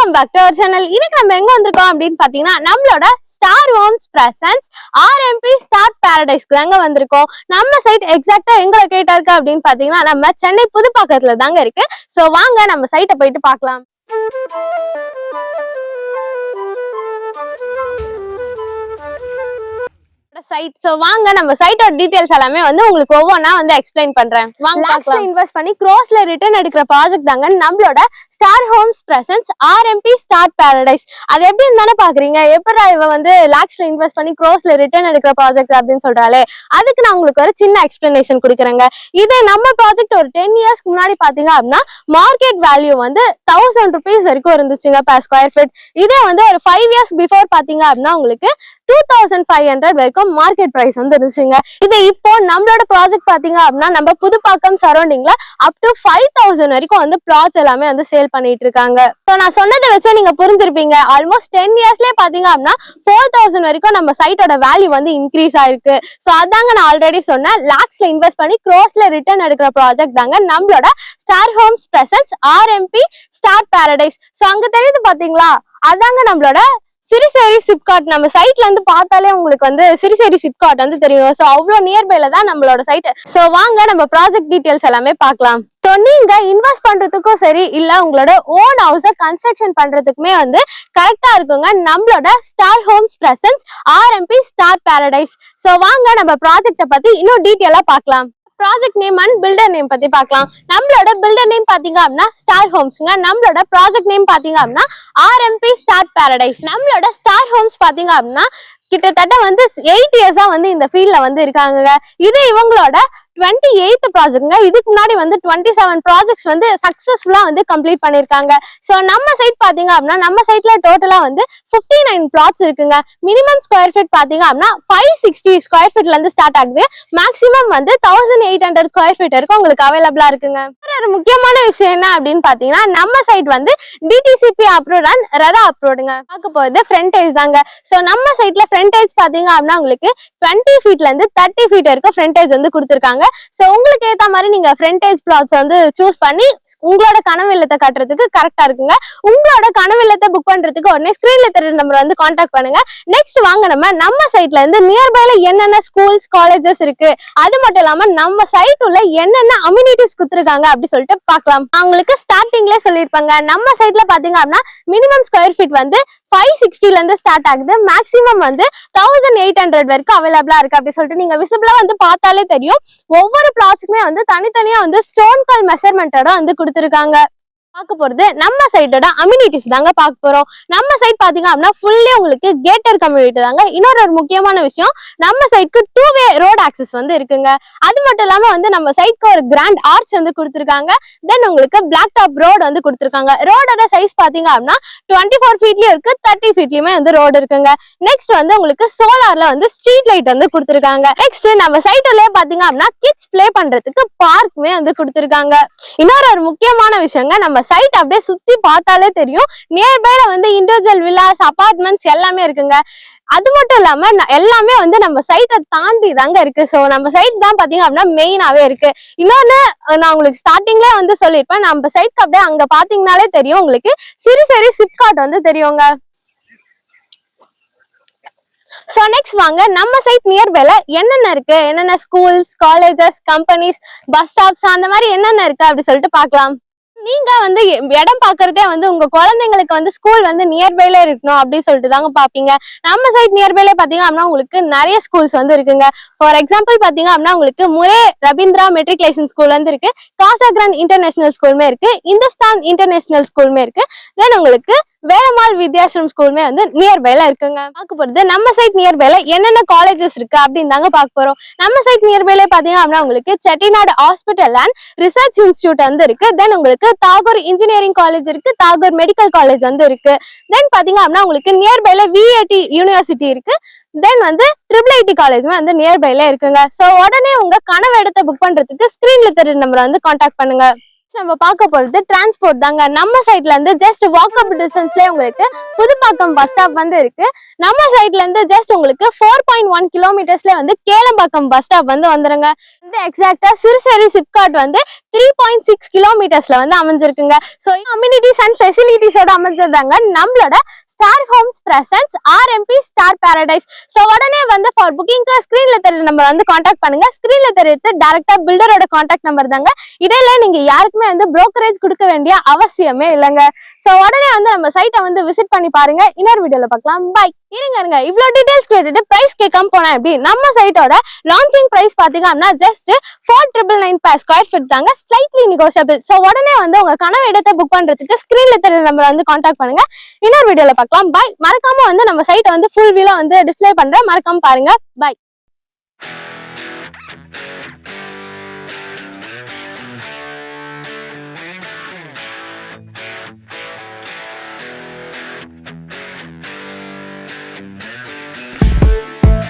Welcome back to our channel. இன்னைக்கு நம்ம எங்க வந்திருக்கோம் அப்படின்னு பாத்தீங்கன்னா நம்மளோட star homes presence RMP star பாரடைஸ்க்கு தாங்க வந்திருக்கோம். நம்ம சைட் எக்ஸாக்டா எங்க லொகேட் இருக்கு அப்படின்னு பாத்தீங்கன்னா நம்ம சென்னை புதுப்பாக்கத்துல தாங்க இருக்கு. சோ வாங்க நம்ம சைட்டை போயிட்டு பார்க்கலாம். சைட் சோ வாங்க நம்ம சைட்டோட டீடைல்ஸ் எல்லாமே வந்து உங்களுக்கு ஒவ்வொன்றா வந்து எக்ஸ்பிளைன் பண்றேன். வாங்க பார்க்கலாம். இன்வெஸ்ட் பண்ணி க்ரோஸ்ல ரிட்டர்ன் எடுக்கிற ப்ராஜெக்ட் தாங்க நம்மளோட star homes presence RMP star paradise. அது எப்படின்னு தானே பாக்குறீங்க, எப்படா இவ வந்து லாக்ஸ்ல இன்வெஸ்ட் பண்ணி க்ரோஸ்ல ரிட்டர்ன் எடுக்கிற ப்ராஜெக்ட் அப்படின்னு சொல்றாலே, அதுக்கு நான் உங்களுக்கு ஒரு சின்ன எக்ஸ்பிளனேஷன் கொடுக்குறேங்க. இதே நம்ம ப்ராஜெக்ட் ஒரு 10 இயர்ஸ்க்கு முன்னாடி பாத்தீங்க அப்படின்னா மார்க்கெட் வேல்யூ வந்து 1000 rupees வரைக்கும் இருந்துச்சுங்க per square feet. இதே வந்து ஒரு 5 years பிஃபோர் பாத்தீங்க அப்படின்னா உங்களுக்கு 2500 வரைக்கும் மார்க்கெட் பிரைஸ் வந்து இருந்துச்சுங்க. இது இப்போ நம்மளோட ப்ராஜெக்ட் பாத்தீங்க அப்படின்னா நம்ம புதுப்பாக்கம் சரௌண்டிங்ல அப் டு 5000 வரைக்கும் வந்து பிளாட்ஸ் எல்லாமே வந்து சேல் பண்ணிட்டு இருக்காங்க. ஸோ நான் சொன்னதை வச்சு நீங்க புரிஞ்சிருப்பீங்க, ஆல்மோஸ்ட் 10 இயர்ஸ்லயே பாத்தீங்க அப்படின்னா 4000 வரைக்கும் நம்ம சைட்டோட வேல்யூ வந்து இன்க்ரீஸ் ஆயிருக்கு. ஸோ அதாங்க நான் ஆல்ரெடி சொன்னேன், லாக்ஸ்ல இன்வெஸ்ட் பண்ணி க்ரோஸ்ல ரிட்டர்ன் எடுக்கிற ப்ராஜெக்ட் தாங்க நம்மளோட star homes presence RMP star paradise. So அங்க தெரியுது பாத்தீங்களா, அதாங்க நம்மளோட சிறுசேரி சிப்காட். நம்ம சைட்ல இருந்து பார்த்தாலே உங்களுக்கு வந்து சிறுசேரி சிப்காட் வந்து தெரியும். சோ அவ்வளவு நியர்பைல தான் நம்மளோட சைட். சோ வாங்க நம்ம ப்ராஜெக்ட் டீடைல்ஸ் எல்லாமே பார்க்கலாம். ஸோ நீங்க இன்வெஸ்ட் பண்றதுக்கும் சரி, இல்ல உங்களோட ஓன் ஹவுஸை கன்ஸ்ட்ரக்ஷன் பண்றதுக்குமே வந்து கரெக்டா இருக்குங்க நம்மளோட star homes presence RMP star paradise. So வாங்க நம்ம ப்ராஜெக்ட பத்தி இன்னும் டீட்டெயிலா பார்க்கலாம். Project name and builder name பத்தி பார்க்கலாம். நம்மளோட பில்டர் நேம் பாத்தீங்க அப்படின்னா ஸ்டார் ஹோம்ஸ்ங்க. நம்மளோட ப்ராஜெக்ட் நேம் பாத்தீங்க அப்படின்னா ஆர்எம்பி ஸ்டார் பாரடைஸ். நம்மளோட ஸ்டார் ஹோம்ஸ் பாத்தீங்க அப்படின்னா கிட்டத்தட்ட வந்து 8 இயர்ஸா வந்து இந்த ஃபீல்ட்ல வந்து இருக்காங்க. இது இவங்களோட 28th ப்ராஜெக்ட்ங்க. இதுக்கு முன்னாடி வந்து 27 ப்ராஜெக்ட்ஸ் வந்து சக்சஸ்ஃபுல்லா வந்து கம்ப்ளீட் பண்ணிருக்காங்க. ஸோ நம்ம சைட் பாத்தீங்க அப்படின்னா நம்ம சைட்ல டோட்டலா வந்து 59 பிளாட்ஸ் இருக்குங்க. மினிமம் ஸ்கொயர் ஃபீட் பாத்தீங்க அப்படின்னா 560 ஸ்கொயர் ஃபீட்ல இருந்து ஸ்டார்ட் ஆகுது. மேக்ஸிமம் வந்து 1800 ஸ்கொயர் ஃபீட் வரைக்கும் உங்களுக்கு அவைலபிளா இருக்குங்க. ஒரு முக்கியமான விஷயம் என்ன அப்படின்னு பாத்தீங்கன்னா நம்ம சைட் வந்து டிடிசிபி அப்ரூவ்ட் அண்ட் ரெரா அப்ரூவ்டுங்க. பார்க்க போகுது ஃப்ரண்டேஜ் தாங்க. ஸோ நம்ம சைட்ல ஃப்ரண்டேஜ் பாத்தீங்க அப்படின்னா உங்களுக்கு 20 ஃபீட்ல இருந்து 30 ஃபீட் வரைக்கும் ஃப்ரண்டேஜ் வந்து கொடுத்துருக்காங்க. சோ உங்களுக்கு ஏத்த மாதிரி நீங்க ஃப்ரண்டேஜ் பிளாட்ஸ் வந்து சூஸ் பண்ணி உங்களோட கனவு இல்லத்தை கட்டுறதுக்கு கரெக்டா இருக்குங்க. உங்களோட கனவு இல்லத்தை புக் பண்றதுக்கு உடனே ஸ்கிரீன்ல தெரிய நம்பர் வந்து கான்டாக்ட் பண்ணுங்க. நெக்ஸ்ட் வாங்க நம்ம சைட்ல இருந்து நியர்பைல என்னென்ன ஸ்கூல்ஸ் காலேஜஸ் இருக்கு, அது மட்டும் இல்லாம நம்ம சைட் உள்ள என்னென்ன அம்யூனிட்டிஸ் கொடுத்துருக்காங்க அப்படி சொல்லிட்டு பார்க்கலாம். அவங்களுக்கு ஸ்டார்டிங்லேயே சொல்லியிருப்பாங்க, நம்ம சைட்ல பாத்தீங்க அப்படின்னா மினிமம் ஸ்கொயர் ஃபீட் வந்து 560ல இருந்து ஸ்டார்ட் ஆகுது. மேக்ஸிமம் வந்து 1800 வரைக்கும் அவைலபிளா இருக்கு அப்படி சொல்லிட்டு நீங்க விசிபிளா வந்து பார்த்தாலே தெரியும். ஒவ்வொரு பிளாட்ஸ்க்குமே வந்து தனித்தனியா வந்து ஸ்டோன் கால் மெஷர்மெண்டோட வந்து கொடுத்துருக்காங்க. பார்க்க போறது நம்ம சைட்டோட அம்யூனிட்டிஸ் தாங்க பார்க்க போறோம். நம்ம சைட் பாத்தீங்க அப்படின்னா ஃபுல்லி உங்களுக்கு கேட்டர் கம்யூனிட்டி தாங்க. இன்னொரு ஒரு முக்கியமான விஷயம், நம்ம சைட்க்கு 2-way ரோட் ஆக்சஸ் வந்து இருக்குங்க. அது மட்டும் இல்லாம வந்து நம்ம சைட்க்கு ஒரு கிராண்ட் ஆர்ச் வந்து கொடுத்துருக்காங்க. தென் உங்களுக்கு பிளாக் டாப் ரோடு வந்து கொடுத்துருக்காங்க. ரோடோட சைஸ் பாத்தீங்க அப்படின்னா 24 ஃபீட்லயும் இருக்கு, 30 ஃபீட்லயுமே வந்து ரோடு இருக்குங்க. நெக்ஸ்ட் வந்து உங்களுக்கு சோலார்ல வந்து ஸ்ட்ரீட் லைட் வந்து கொடுத்துருக்காங்க. நெக்ஸ்ட் நம்ம சைட்லயே பாத்தீங்க அப்படின்னா கிட்ஸ் பிளே பண்றதுக்கு பார்க்குமே வந்து கொடுத்துருக்காங்க. இன்னொரு ஒரு முக்கியமான விஷயங்க, நம்ம சைட் அப்படியே சுத்தி பார்த்தாலே தெரியும், நியர்பைல வந்து இண்டிவிஜுவல் வில்லாஸ் அபார்ட்மெண்ட்ஸ் எல்லாமே இருக்குங்க. அது மட்டும் இல்லாம எல்லாமே வந்து நம்ம சைட்டை தாண்டி தாங்க இருக்கு. சோ நம்ம சைட் தான் பாத்தீங்க அப்படின்னா மெயினாவே இருக்கு. இன்னொன்னு நான் உங்களுக்கு ஸ்டார்டிங்ல வந்து சொல்லியிருப்பேன், நம்ம சைட்க்கு அப்படியே அங்க பாத்தீங்கன்னாலே தெரியும் உங்களுக்கு சிறுசேரி சிப்காட் வந்து தெரியுங்க. சோ நெக்ஸ்ட் வாங்க நம்ம சைட் நியர்பைல என்னென்ன இருக்கு, என்னென்ன schools colleges companies bus stops அந்த மாதிரி என்னென்ன இருக்கு அப்படி சொல்லிட்டு பார்க்கலாம். நீங்க வந்து இடம் பாக்குறதே வந்து உங்க குழந்தைங்களுக்கு வந்து ஸ்கூல் வந்து நியர்பைல இருக்கணும் அப்படின்னு சொல்லிட்டு தாங்க பாப்பீங்க. நம்ம சைட் நியர்பைல பாத்தீங்க அப்படின்னா உங்களுக்கு நிறைய ஸ்கூல்ஸ் வந்து இருக்குங்க. ஃபார் எக்ஸாம்பிள் பாத்தீங்க அப்படின்னா உங்களுக்கு முரே ரவீந்திரா மெட்ரிகுலேஷன் ஸ்கூல் வந்து இருக்கு, காசாகிரான் இன்டர்நேஷனல் ஸ்கூலுமே இருக்கு, இந்துஸ்தான் இன்டர்நேஷனல் ஸ்கூலுமே இருக்கு, தென் உங்களுக்கு வேலம்மாள் வித்யாசிரம் ஸ்கூலுமே வந்து நியர்பைல இருக்குங்க. பார்க்க போறது நம்ம சைட் நியர்பைல என்னென்ன காலேஜஸ் இருக்கு அப்படின்னு தாங்க பார்க்க போறோம். நம்ம சைட் நியர்பைல பாத்தீங்க அப்படின்னா உங்களுக்கு Chettinad hospital and research institute வந்து இருக்கு. தென் உங்களுக்கு தாகூர் இன்ஜினியரிங் காலேஜ் இருக்கு, தாகூர் மெடிக்கல் காலேஜ் வந்து இருக்கு. தென் பாத்தீங்க அப்படின்னா உங்களுக்கு நியர்பைல விஐடி யூனிவர்சிட்டி இருக்கு. தென் வந்து IIIT காலேஜுமே வந்து நியர்பைல இருக்குங்க. சோ உடனே உங்க கனவு இடத்தை புக் பண்றதுக்கு ஸ்கிரீன்ல தெரிய நம்பரை வந்து கான்டாக்ட் பண்ணுங்க. நம்ம பார்க்க போறது டிரான்ஸ்போர்ட் தாங்க. நம்ம சைட்ல இருந்து ஜஸ்ட் வாக்கபிள் டிஸ்டன்ஸ்லயே உங்களுக்கு புதுப்பாக்கம் பஸ் ஸ்டாப் வந்து இருக்கு. நம்ம சைட்ல இருந்து ஜஸ்ட் உங்களுக்கு 4.1 கிலோமீட்டர்ஸ்ல வந்து கேளம்பாக்கம் பஸ் ஸ்டாப் வந்து வந்துருங்க. இந்த எக்ஸாக்டா சிறுசேரி சிப்காட் வந்து 3.6 கிலோமீட்டர்ஸ்ல வந்து அமைஞ்சிருக்குங்க. ஸோ அம்யூனிட்டிஸ் அண்ட் ஃபெசிலிட்டிஸோட அமைஞ்சதாங்க நம்மளோட star homes presence RMP star paradise. So உடனே வந்து ஃபார் புக்கிங்க்கு ஸ்கிரீன்ல தெரியற நம்பர் வந்து காண்டாக்ட் பண்ணுங்க. ஸ்கிரீன்ல தெரியறது டைரக்டா பில்டரோட காண்டாக்ட் நம்பர் தாங்க. இடையில நீங்க யாருக்குமே வந்து புரோக்கரேஜ் கொடுக்க வேண்டிய அவசியமே இல்லைங்க. சோ உடனே வந்து நம்ம சைட்டை வந்து விசிட் பண்ணி பாருங்க. இன்னொரு வீடியோல பார்க்கலாம். பை. இருங்க இவ்வளவு டீடைல்ஸ் கேட்டுட்டு பிரைஸ் கேட்காம போனா எப்படி? நம்ம சைட்டோட லான்ச்சிங் பிரைஸ் பாத்தீங்கன்னா ஜஸ்ட் 4,999 per square feet தாங்க, ஸ்லைட்லி நெகோஷியபிள். சோ உடனே வந்து உங்க கனவு இடத்தை புக் பண்றதுக்கு ஸ்கிரீன்ல தெரியற நம்பர் வந்து காண்டாக்ட் பண்ணுங்க. இன்னொரு வீடியோல பார்க்கலாம். பை. மறக்காம வந்து நம்ம சைட்டை வந்து ஃபுல் வியூல வந்து டிஸ்ப்ளே பண்றேன், மறக்காம பாருங்க. பை.